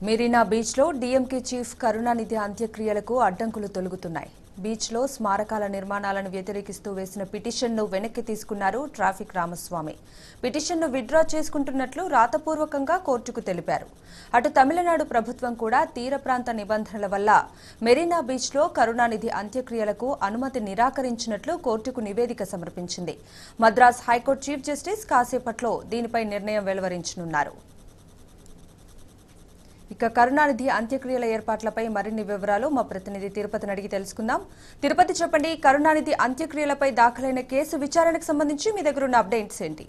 మెరీనా బీచ్లో DMK chief Karunanidhi అంత్యక్రియలకు అడ్డంకులు తొలగుతున్నాయి. బీచ్లో స్మారకాల నిర్మాణాలను వ్యతిరేకిస్తూ వేసిన పిటిషన్ను వెనక్కి తీసుకున్నారు ట్రాఫిక్ రామస్వామి. పిటిషన్ను విత్డ్రా చేసుకుంటున్నట్లు రాతపూర్వకంగా కోర్టుకు తెలిపారు. అటు తమిళనాడు ప్రభుత్వం కూడా తీర ప్రాంత నిబంధనల వల్ల మెరీనా బీచ్లో కరుణానిధి అంత్యక్రియలకు అనుమతి నిరాకరించినట్లు కోర్టుకు నివేదిక సమర్పించింది. మద్రాస్ హైకోర్టు చీఫ్ జస్టిస్ కాసేపట్లో దీనిపై నిర్ణయం వెలువరించనున్నారు. ఇక కరుణానిధి అంత్యక్రియల ఏర్పాట్లపై మరిన్ని వివరాలు మా ప్రతినిధి తిరుపతిని అడిగి తెలుసుకుందాం. తిరుపతి, చెప్పండి, కరుణానిధి అంత్యక్రియలపై దాఖలైన కేసు విచారణకు సంబంధించి మీ దగ్గర ఉన్న అప్డేట్స్ ఏంటి?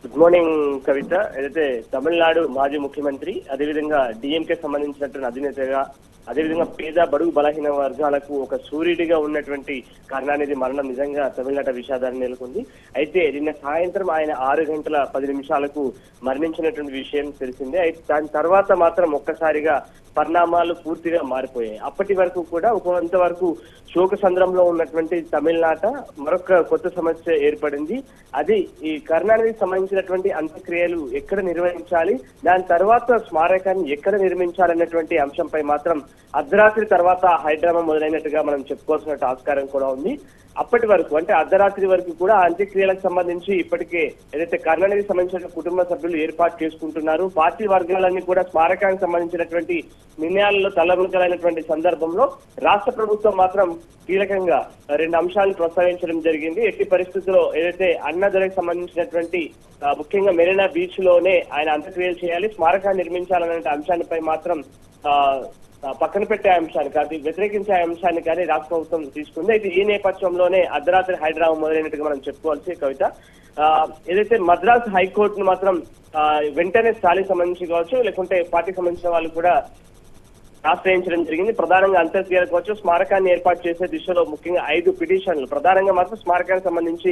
గుడ్ మార్నింగ్ కవిత. ఏదైతే తమిళనాడు మాజీ ముఖ్యమంత్రి, అదేవిధంగా డిఎంకే సంబంధించినటువంటి అధినేతగా, అదేవిధంగా పేద బడుగు బలహీన వర్గాలకు ఒక సూర్యుడిగా ఉన్నటువంటి కరుణానిధి మరణం నిజంగా తమిళనాట విషాదాన్ని నెలకొంది. అయితే నిన్న సాయంత్రం ఆయన 6:10 మరణించినటువంటి విషయం తెలిసిందే. అయితే దాని తర్వాత మాత్రం ఒక్కసారిగా పరిణామాలు పూర్తిగా మారిపోయాయి. అప్పటి వరకు కూడా కొంతవరకు శోక సంద్రంలో ఉన్నటువంటి తమిళనాట మరొక కొత్త సమస్య ఏర్పడింది. అది ఈ కరుణానిధికి సంబంధించినటువంటి అంత్యక్రియలు ఎక్కడ నిర్వహించాలి, దాని తర్వాత స్మారకాన్ని ఎక్కడ నిర్మించాలన్నటువంటి అంశంపై మాత్రం అర్ధరాత్రి తర్వాత హైడ్రామా మొదలైనట్టుగా మనం చెప్పుకోవాల్సిన ఆస్కారం కూడా ఉంది. అప్పటి వరకు అంటే అర్ధరాత్రి వరకు కూడా అంత్యక్రియలకు సంబంధించి ఇప్పటికే ఏదైతే కరుణానిధికి సంబంధించిన కుటుంబ సభ్యులు ఏర్పాటు చేసుకుంటున్నారు. పార్టీ వర్గాలన్నీ కూడా స్మారకానికి సంబంధించినటువంటి నిర్ణయాలలో తలమునకలైనటువంటి సందర్భంలో రాష్ట్ర ప్రభుత్వం మాత్రం కీలకంగా 2 అంశాలను ప్రస్తావించడం జరిగింది. ఎట్టి పరిస్థితుల్లో ఏదైతే అన్నదొరకు సంబంధించినటువంటి ముఖ్యంగా మెరీనా బీచ్ లోనే ఆయన అంత్యక్రియలు చేయాలి, స్మారకాన్ని నిర్మించాలనే అంశానిపై మాత్రం పక్కన పెట్టే అంశాన్ని కాదు, వ్యతిరేకించే అంశాన్ని కానీ రాష్ట్ర ప్రభుత్వం తీసుకుంది. అయితే ఈ నేపథ్యంలోనే అర్ధరాత్రి హైడ్రామా మొదలైనట్టుగా మనం చెప్పుకోవాల్సి కవిత. ఏదైతే మద్రాస్ హైకోర్టును మాత్రం వెంటనే స్టాలిన్ సంబంధించి కావచ్చు, లేకుంటే పార్టీకి సంబంధించిన వాళ్ళు కూడా ఆశ్రయించడం జరిగింది. ప్రధానంగా అంత్యక్రియలకు కావచ్చు, స్మారకాన్ని ఏర్పాటు చేసే దిశలో ముఖ్యంగా 5 పిటిషన్లు, ప్రధానంగా మాత్రం స్మారకానికి సంబంధించి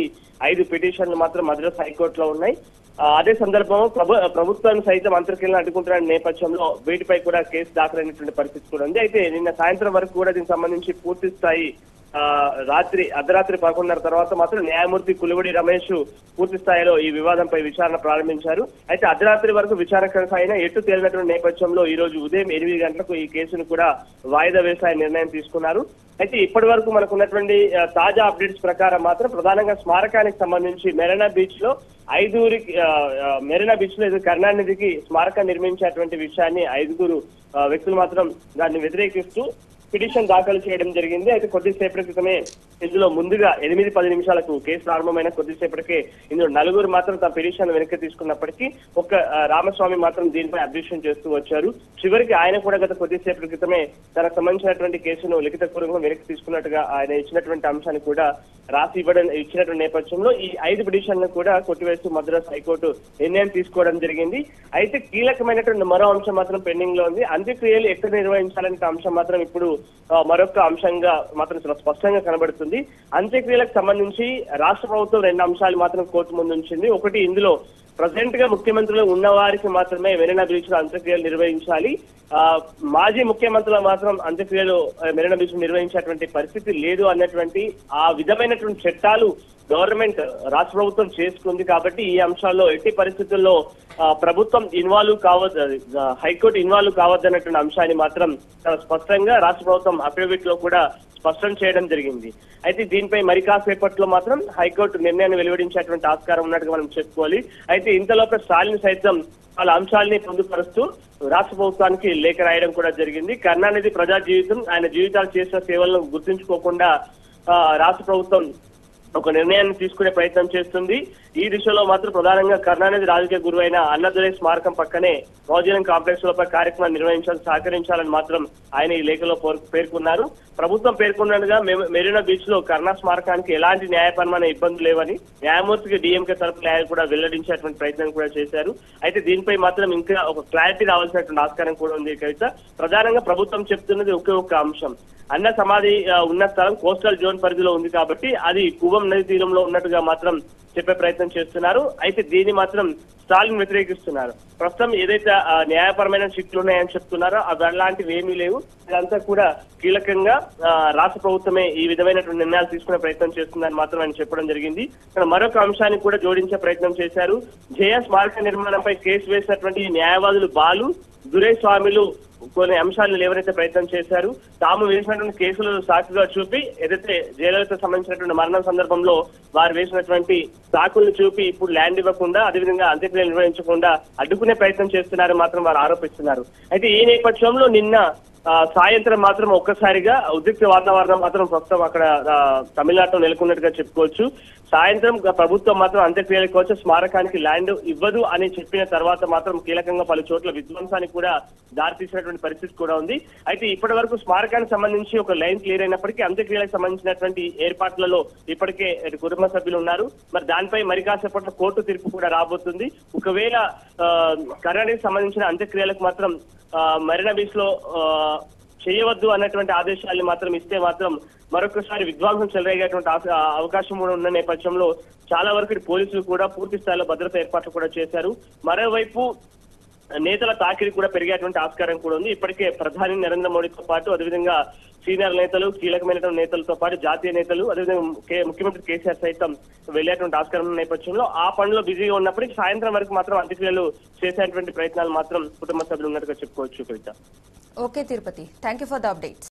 5 పిటిషన్లు మాత్రం మద్రాస్ హైకోర్టులో ఉన్నాయి. అదే సందర్భంలో ప్రభుత్వాన్ని సైతం అంతర్క్రియలను అడ్డుకుంటున్న నేపథ్యంలో వీటిపై కూడా కేసు దాఖలైనటువంటి పరిస్థితి కూడా ఉంది. అయితే నిన్న సాయంత్రం వరకు కూడా దీనికి సంబంధించి పూర్తి స్థాయి అర్ధరాత్రి 11:30 తర్వాత మాత్రం న్యాయమూర్తి కులివడి రమేష్ పూర్తి స్థాయిలో ఈ వివాదంపై విచారణ ప్రారంభించారు. అయితే అర్ధరాత్రి వరకు విచారణ కొనసాగిన ఎటు తేలినటువంటి నేపథ్యంలో ఈ రోజు ఉదయం 8 గంటలకు ఈ కేసును కూడా వాయిదా వేసే నిర్ణయం తీసుకున్నారు. అయితే ఇప్పటి వరకు మనకు ఉన్నటువంటి తాజా అప్డేట్స్ ప్రకారం మాత్రం ప్రధానంగా స్మారకానికి సంబంధించి మెరీనా బీచ్ లో కరుణానిధికి స్మారకం నిర్మించేటువంటి విషయాన్ని 5 వ్యక్తులు మాత్రం దాన్ని వ్యతిరేకిస్తూ పిటిషన్ దాఖలు చేయడం జరిగింది. అయితే కొద్దిసేపటి క్రితమే ఇందులో ముందుగా 8-10 కేసు ప్రారంభమైన కొద్దిసేపటికే ఇందులో 4 మాత్రం తమ పిటిషన్ వెనక్కి తీసుకున్నప్పటికీ ఒక రామస్వామి మాత్రం దీనిపై అబ్జెక్షన్ చేస్తూ వచ్చారు. చివరికి ఆయన కూడా గత కొద్దిసేపటి క్రితమే తనకు సంబంధించినటువంటి కేసును లిఖితపూర్వకంగా వెనక్కి తీసుకున్నట్టుగా ఆయన ఇచ్చినటువంటి అంశాన్ని కూడా రాసి ఇచ్చినటువంటి నేపథ్యంలో ఈ 5 పిటిషన్లను కూడా కొట్టివేస్తూ మద్రాస్ హైకోర్టు నిర్ణయం తీసుకోవడం జరిగింది. అయితే కీలకమైనటువంటి మరో అంశం మాత్రం పెండింగ్ లో ఉంది. అంత్యక్రియలు ఎక్కడ నిర్వహించాలనే అంశం మాత్రం ఇప్పుడు మరొక అంశంగా మాత్రం స్పష్టంగా కనబడుతుంది. అంత్యక్రియలకు సంబంధించి రాష్ట్ర ప్రభుత్వం 2 అంశాలు మాత్రం కోర్టు ముందు ఉంచింది. ఒకటి, ఇందులో ప్రజెంట్ గా ముఖ్యమంత్రులు ఉన్న వారికి మాత్రమే మెరీనా బీచ్ లో అంత్యక్రియలు నిర్వహించాలి, మాజీ ముఖ్యమంత్రులు మాత్రం అంత్యక్రియలు మెరీనా బీచ్ నిర్వహించేటువంటి పరిస్థితి లేదు అన్నటువంటి ఆ విధమైనటువంటి చట్టాలు గవర్నమెంట్ రాష్ట్ర ప్రభుత్వం చేసుకుంది. కాబట్టి ఈ అంశాల్లో ఎట్టి పరిస్థితుల్లో ప్రభుత్వం ఇన్వాల్వ్ కావద్దు, హైకోర్టు ఇన్వాల్వ్ కావద్దన్నటువంటి అంశాన్ని మాత్రం చాలా స్పష్టంగా రాష్ట్ర ప్రభుత్వం అఫిడవిట్ లో కూడా స్పష్టం చేయడం జరిగింది. అయితే దీనిపై మరి కాసేపట్లో మాత్రం హైకోర్టు నిర్ణయాన్ని వెలువడించేటువంటి ఆస్కారం ఉన్నట్టుగా మనం చెప్పుకోవాలి. అయితే ఇంతలోపే స్టాలిన్ సైతం వాళ్ళ అంశాలని పొందుపరుస్తూ రాష్ట్ర ప్రభుత్వానికి లేఖ రాయడం కూడా జరిగింది. కరుణానిధి ప్రజా జీవితం, ఆయన జీవితాలు చేసిన సేవలను గుర్తుంచుకోకుండా రాష్ట్ర ప్రభుత్వం ఒక నిర్ణయాన్ని తీసుకునే ప్రయత్నం చేస్తుంది. ఈ దిశలో మాత్రం ప్రధానంగా కరుణానిధి రాజకీయ గురువైన అన్నదురై స్మారకం పక్కనే మౌజీలం కాంప్లెక్స్ లోపై కార్యక్రమాన్ని నిర్వహించాలని సహకరించాలని మాత్రం ఆయన ఈ లేఖలో పేర్కొన్నారు. ప్రభుత్వం పేర్కొన్నట్టుగా మెరీనా బీచ్ లో కరుణా స్మారకానికి ఎలాంటి న్యాయపరమైన ఇబ్బందులు లేవని న్యాయమూర్తికి డిఎంకే తరపు న్యాయం కూడా వెల్లడించేటువంటి ప్రయత్నం కూడా చేశారు. అయితే దీనిపై మాత్రం ఇంకా ఒక క్లారిటీ రావాల్సినటువంటి ఆస్కారం కూడా ఉంది కవిత. ప్రధానంగా ప్రభుత్వం చెప్తున్నది ఒకే ఒక్క అంశం, అన్న సమాధి ఉన్న స్థలం కోస్టల్ జోన్ పరిధిలో ఉంది కాబట్టి అది కువ కుప్పం నది తీరంలో ఉన్నట్టుగా మాత్రం చెప్పే ప్రయత్నం చేస్తున్నారు. అయితే దీన్ని మాత్రం స్టాలిన్ వ్యతిరేకిస్తున్నారు. ప్రస్తుతం ఏదైతే న్యాయపరమైన శిక్షలు ఉన్నాయని చెప్తున్నారో అవి అలాంటివి ఏమీ లేవు. ఇదంతా కూడా కీలకంగా రాష్ట్ర ప్రభుత్వమే ఈ విధమైనటువంటి నిర్ణయాలు తీసుకునే ప్రయత్నం చేస్తుందని మాత్రం ఆయన చెప్పడం జరిగింది. ఇక్కడ మరొక అంశాన్ని కూడా జోడించే ప్రయత్నం చేశారు. జయ స్మారక నిర్మాణంపై కేసు వేసినటువంటి న్యాయవాదులు బాలు, దురైస్వామిలు కొన్ని అంశాలను లేవనైతే ప్రయత్నం చేశారు. తాము వేసినటువంటి కేసులు సాకుగా చూపి ఏదైతే జయలలిత సంబంధించినటువంటి మరణం సందర్భంలో వారు వేసినటువంటి సాకులను చూపి ఇప్పుడు ల్యాండ్ ఇవ్వకుండా అదేవిధంగా అంత్యక్రియలు నిర్వహించకుండా అడ్డుకునే ప్రయత్నం చేస్తున్నారని మాత్రం వారు ఆరోపిస్తున్నారు. అయితే ఈ నేపథ్యంలో నిన్న సాయంత్రం మాత్రం ఒక్కసారిగా ఉద్రిక్త వాతావరణం మాత్రం ప్రస్తుతం అక్కడ తమిళనాడులో నెలకొన్నట్టుగా చెప్పుకోవచ్చు. సాయంత్రం ప్రభుత్వం మాత్రం అంత్యక్రియలకు వచ్చే స్మారకానికి ల్యాండ్ ఇవ్వదు అని చెప్పిన తర్వాత మాత్రం కీలకంగా పలు చోట్ల విధ్వంసానికి కూడా దారితీసినటువంటి పరిస్థితి కూడా ఉంది. అయితే ఇప్పటి వరకు స్మారకానికి సంబంధించి ఒక లైన్ క్లియర్ అయినప్పటికీ అంత్యక్రియలకు సంబంధించినటువంటి ఏర్పాట్లలో ఇప్పటికే కుటుంబ సభ్యులు ఉన్నారు. మరి దానిపై మరి కాసేపట్లో కోర్టు తీర్పు కూడా రాబోతుంది. ఒకవేళ కరుణానిధికి సంబంధించిన అంత్యక్రియలకు మాత్రం మరీనా బీచ్ లో చేయవద్దు అన్నటువంటి ఆదేశాలను మాత్రం ఇస్తే మాత్రం మరొకసారి విధ్వంసం చెలరేగేటువంటి అవకాశం కూడా ఉన్న నేపథ్యంలో చాలా వరకు పోలీసులు కూడా పూర్తి స్థాయిలో భద్రతా ఏర్పాట్లు కూడా చేశారు. మరోవైపు నేతల తాకిడి కూడా పెరిగేటువంటి ఆస్కారం కూడా ఉంది. ఇప్పటికే ప్రధాని నరేంద్ర మోడీతో పాటు అదేవిధంగా సీనియర్ నేతలు, కీలకమైనటువంటి నేతలతో పాటు జాతీయ నేతలు అదేవిధంగా ముఖ్యమంత్రి కేసీఆర్ సైతం వెళ్లేటువంటి ఆస్కారం ఉన్న నేపథ్యంలో ఆ పనిలో బిజీగా ఉన్నప్పటికీ సాయంత్రం వరకు మాత్రం అంత్యక్రియలు చేసేటువంటి ప్రయత్నాలు మాత్రం కుటుంబ సభ్యులు ఉన్నట్టుగా చెప్పుకోవచ్చు. Kavitha. Okay Tirupati, thank you for the updates.